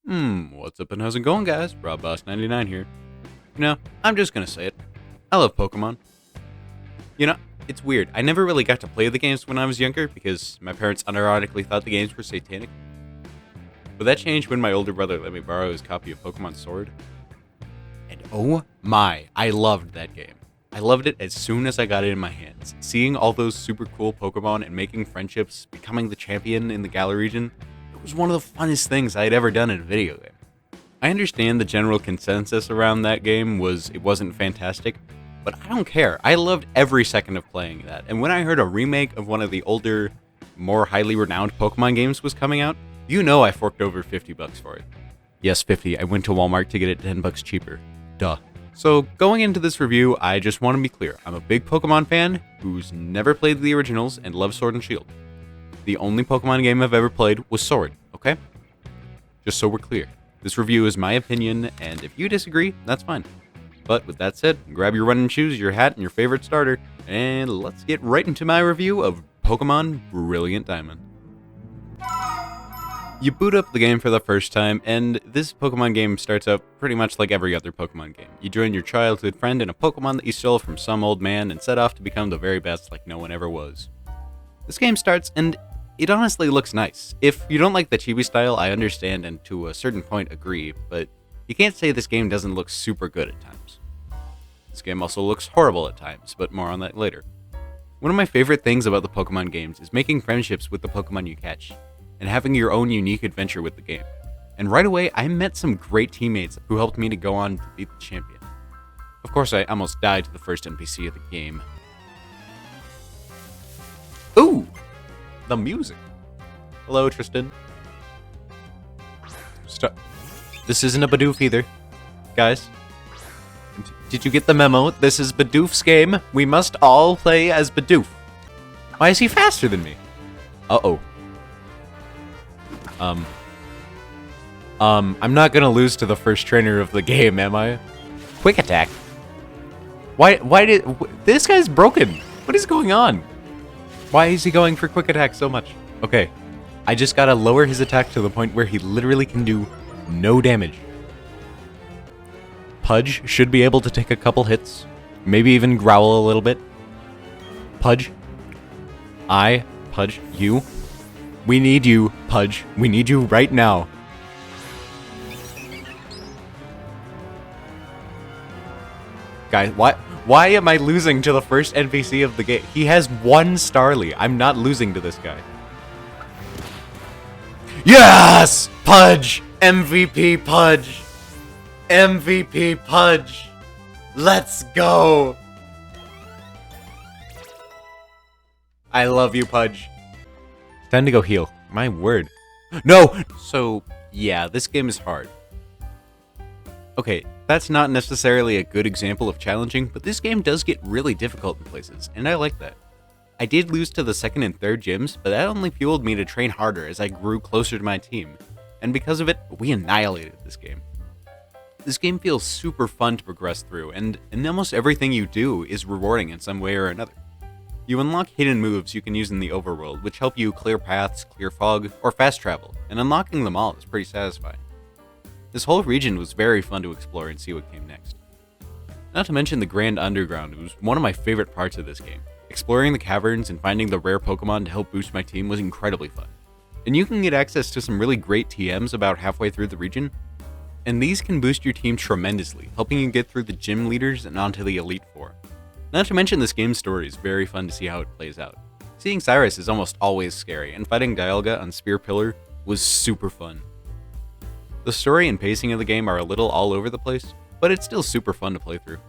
What's up and how's it going, guys? RobBoss99 here. I'm just gonna say it. I love Pokemon. You know, it's weird. I never really got to play the games when I was younger because my parents unironically thought the games were satanic. But that changed when my older brother let me borrow his copy of Pokemon Sword. And oh my, I loved that game. I loved it as soon as I got it in my hands. Seeing all those super cool Pokemon and making friendships, becoming the champion in the Galar region, it was one of the funnest things I had ever done in a video game. I understand the general consensus around that game was it wasn't fantastic, but I don't care. I loved every second of playing that. And when I heard a remake of one of the older, more highly renowned Pokemon games was coming out, I forked over $50 for it. Yes, 50. I went to Walmart to get it $10 cheaper. Duh. So, going into this review, I just want to be clear. I'm a big Pokemon fan who's never played the originals and loves Sword and Shield. The only Pokemon game I've ever played was Sword, okay? Just so we're clear. This review is my opinion, and if you disagree, that's fine. But with that said, grab your running shoes, your hat, and your favorite starter, and let's get right into my review of Pokemon Brilliant Diamond. You boot up the game for the first time, and this Pokemon game starts out pretty much like every other Pokemon game. You join your childhood friend and a Pokemon that you stole from some old man and set off to become the very best like no one ever was. This game starts, and it honestly looks nice. If you don't like the chibi style, I understand and to a certain point agree, but you can't say this game doesn't look super good at times. This game also looks horrible at times, but more on that later. One of my favorite things about the Pokemon games is making friendships with the Pokemon you catch, and having your own unique adventure with the game. And right away, I met some great teammates who helped me to go on to beat the champion. Of course, I almost died to the first NPC of the game. Ooh! The music. Hello, Tristan. This isn't a Bidoof either. Guys. Did you get the memo? This is Bidoof's game. We must all play as Bidoof. Why is he faster than me? Uh-oh. I'm not gonna lose to the first trainer of the game, am I? Quick attack. Why did... This guy's broken. What is going on? Why is he going for quick attack so much? Okay, I just gotta lower his attack to the point where he literally can do no damage. Pudge should be able to take a couple hits, maybe even growl a little bit. Pudge. Pudge, you. We need you, Pudge. We need you right now. Guys, why am I losing to the first NPC of the game? He has one Starly. I'm not losing to this guy. Yes! Pudge! MVP Pudge! MVP Pudge! Let's go! I love you, Pudge. Time to go heal. My word. No! So, yeah, this game is hard. Okay, that's not necessarily a good example of challenging, but this game does get really difficult in places, and I like that. I did lose to the second and third gyms, but that only fueled me to train harder as I grew closer to my team, and because of it, we annihilated this game. This game feels super fun to progress through, and almost everything you do is rewarding in some way or another. You unlock hidden moves you can use in the overworld, which help you clear paths, clear fog, or fast travel, and unlocking them all is pretty satisfying. This whole region was very fun to explore and see what came next. Not to mention the Grand Underground was one of my favorite parts of this game. Exploring the caverns and finding the rare Pokemon to help boost my team was incredibly fun. And you can get access to some really great TMs about halfway through the region, and these can boost your team tremendously, helping you get through the gym leaders and onto the Elite Four. Not to mention this game's story is very fun to see how it plays out. Seeing Cyrus is almost always scary, and fighting Dialga on Spear Pillar was super fun. The story and pacing of the game are a little all over the place, but it's still super fun to play through.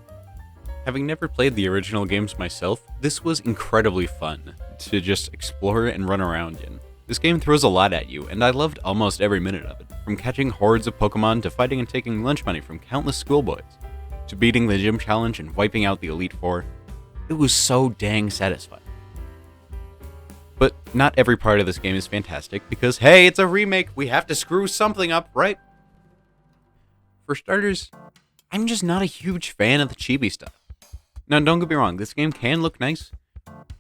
Having never played the original games myself, this was incredibly fun to just explore and run around in. This game throws a lot at you, and I loved almost every minute of it, from catching hordes of Pokemon to fighting and taking lunch money from countless schoolboys, to beating the gym challenge and wiping out the Elite Four. It was so dang satisfying. But not every part of this game is fantastic, because hey, it's a remake, we have to screw something up, right? For starters, I'm just not a huge fan of the chibi stuff. Now, don't get me wrong, this game can look nice,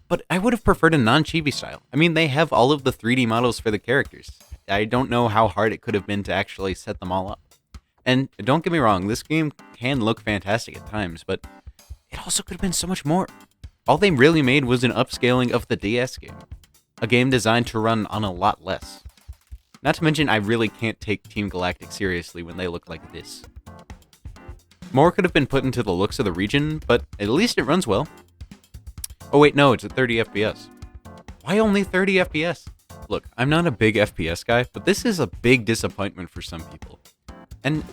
but I would have preferred a non-chibi style. I mean, they have all of the 3D models for the characters. I don't know how hard it could have been to actually set them all up. And don't get me wrong, this game can look fantastic at times, but it also could have been so much more. All they really made was an upscaling of the DS game, a game designed to run on a lot less. Not to mention, I really can't take Team Galactic seriously when they look like this. More could have been put into the looks of the region, but at least it runs well. Oh wait, no, it's at 30 FPS. Why only 30 FPS? Look, I'm not a big FPS guy, but this is a big disappointment for some people. And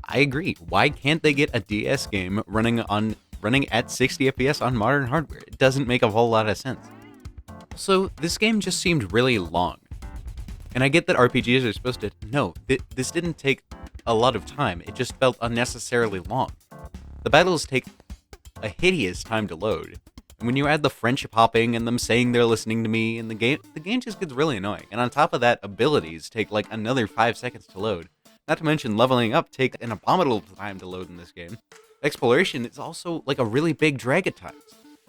I agree, why can't they get a DS game running at 60 FPS on modern hardware? It doesn't make a whole lot of sense. So, this game just seemed really long. And I get that RPGs are supposed to... No, this didn't take a lot of time. It just felt unnecessarily long. The battles take a hideous time to load. And when you add the friendship hopping and them saying they're listening to me, and the game just gets really annoying. And on top of that, abilities take like another 5 seconds to load. Not to mention leveling up takes an abominable time to load in this game. Exploration is also like a really big drag at times.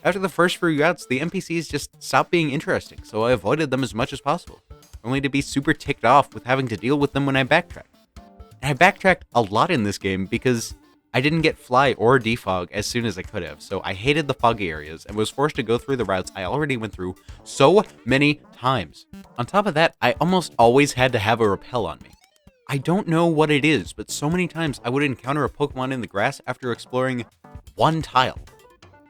After the first few routes, the NPCs just stopped being interesting, so I avoided them as much as possible, only to be super ticked off with having to deal with them when I backtracked. And I backtracked a lot in this game because I didn't get fly or defog as soon as I could have, so I hated the foggy areas and was forced to go through the routes I already went through so many times. On top of that, I almost always had to have a repel on me. I don't know what it is, but so many times I would encounter a Pokemon in the grass after exploring one tile.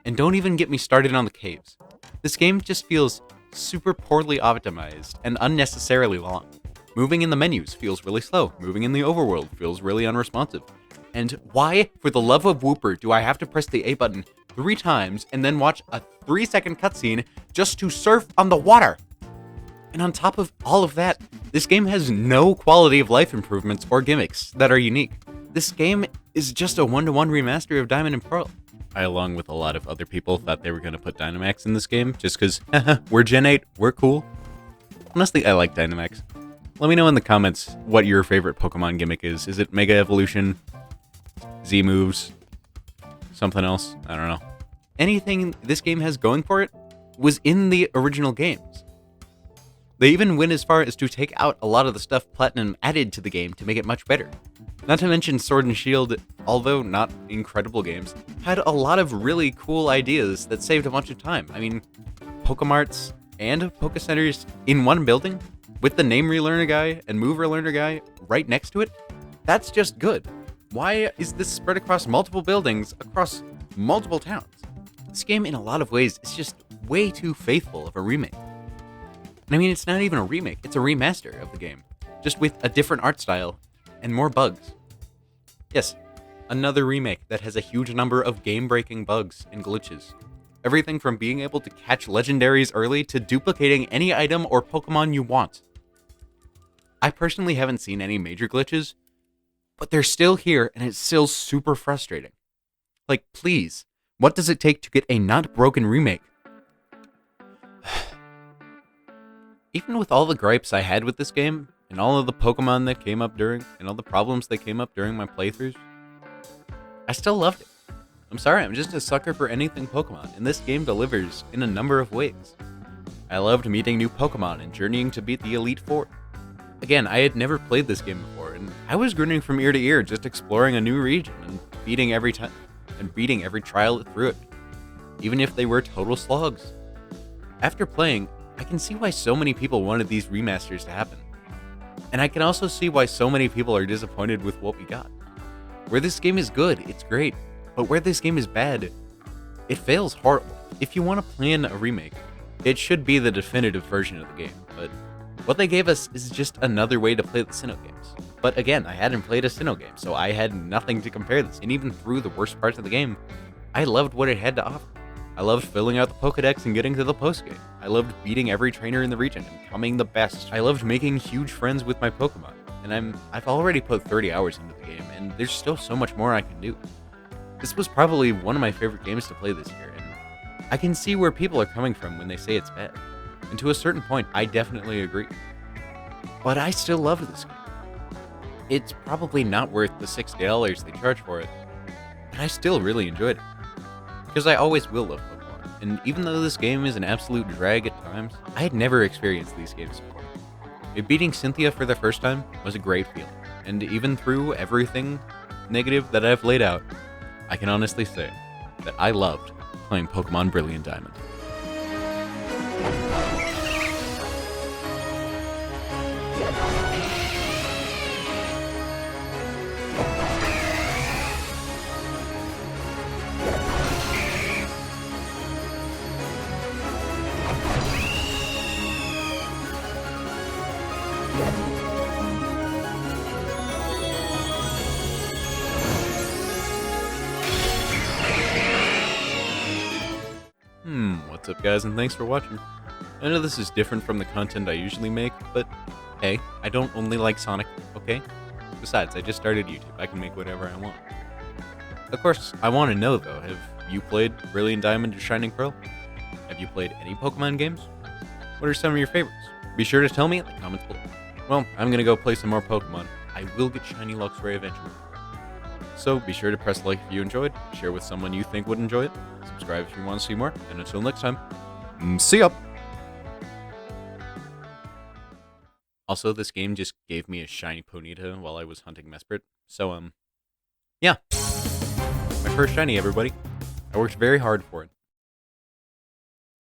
And don't even get me started on the caves. This game just feels super poorly optimized and unnecessarily long. Moving in the menus feels really slow. Moving in the overworld feels really unresponsive. And why, for the love of Whooper, do I have to press the A button 3 times and then watch a 3-second cutscene just to surf on the water? And on top of all of that, this game has no quality of life improvements or gimmicks that are unique. This game is just a one-to-one remaster of Diamond and Pearl. I, along with a lot of other people, thought they were going to put Dynamax in this game just because, we're Gen 8, we're cool. Honestly, I like Dynamax. Let me know in the comments what your favorite Pokemon gimmick is. Is it Mega Evolution? Z moves? Something else? I don't know. Anything this game has going for it was in the original games. They even went as far as to take out a lot of the stuff Platinum added to the game to make it much better. Not to mention Sword and Shield, although not incredible games, had a lot of really cool ideas that saved a bunch of time. I mean, Pokemarts and Pokecenters in one building, with the name relearner guy and move relearner guy right next to it, that's just good. Why is this spread across multiple buildings, across multiple towns? This game, in a lot of ways, is just way too faithful of a remake. And I mean, it's not even a remake, it's a remaster of the game, just with a different art style and more bugs. Yes, another remake that has a huge number of game-breaking bugs and glitches. Everything from being able to catch legendaries early to duplicating any item or Pokemon you want. I personally haven't seen any major glitches, but they're still here and it's still super frustrating. Like, please, what does it take to get a not broken remake? Even with all the gripes I had with this game, and all of the Pokemon that came up during, and all the problems that came up during my playthroughs, I still loved it. I'm sorry, I'm just a sucker for anything Pokemon, and this game delivers in a number of ways. I loved meeting new Pokemon and journeying to beat the Elite Four. Again, I had never played this game before, and I was grinning from ear to ear just exploring a new region and beating every trial through it, even if they were total slogs. After playing, I can see why so many people wanted these remasters to happen. And I can also see why so many people are disappointed with what we got. Where this game is good, it's great. But where this game is bad, it fails horrible. If you want to plan a remake, it should be the definitive version of the game. But what they gave us is just another way to play the Sinnoh games. But again, I hadn't played a Sinnoh game, so I had nothing to compare this. And even through the worst parts of the game, I loved what it had to offer. I loved filling out the Pokedex and getting to the postgame. I loved beating every trainer in the region and becoming the best. I loved making huge friends with my Pokemon. And I've already put 30 hours into the game, and there's still so much more I can do. This was probably one of my favorite games to play this year, and I can see where people are coming from when they say it's bad. And to a certain point, I definitely agree. But I still love this game. It's probably not worth the $60 they charge for it, but I still really enjoyed it. Because I always will love Pokemon, and even though this game is an absolute drag at times, I had never experienced these games before. Beating Cynthia for the first time was a great feeling, and even through everything negative that I've laid out, I can honestly say that I loved playing Pokemon Brilliant Diamond. What's up guys, and thanks for watching. I know this is different from the content I usually make, but hey, I don't only like Sonic, okay? Besides, I just started YouTube, I can make whatever I want. Of course, I want to know though, have you played Brilliant Diamond or Shining Pearl? Have you played any Pokemon games? What are some of your favorites? Be sure to tell me in the comments below. Well, I'm gonna go play some more Pokemon. I will get Shiny Luxray eventually. So be sure to press like if you enjoyed, share with someone you think would enjoy it, subscribe if you want to see more, and until next time, see ya! Also, this game just gave me a shiny Ponyta while I was hunting Mesprit, so, yeah. My first shiny, everybody. I worked very hard for it.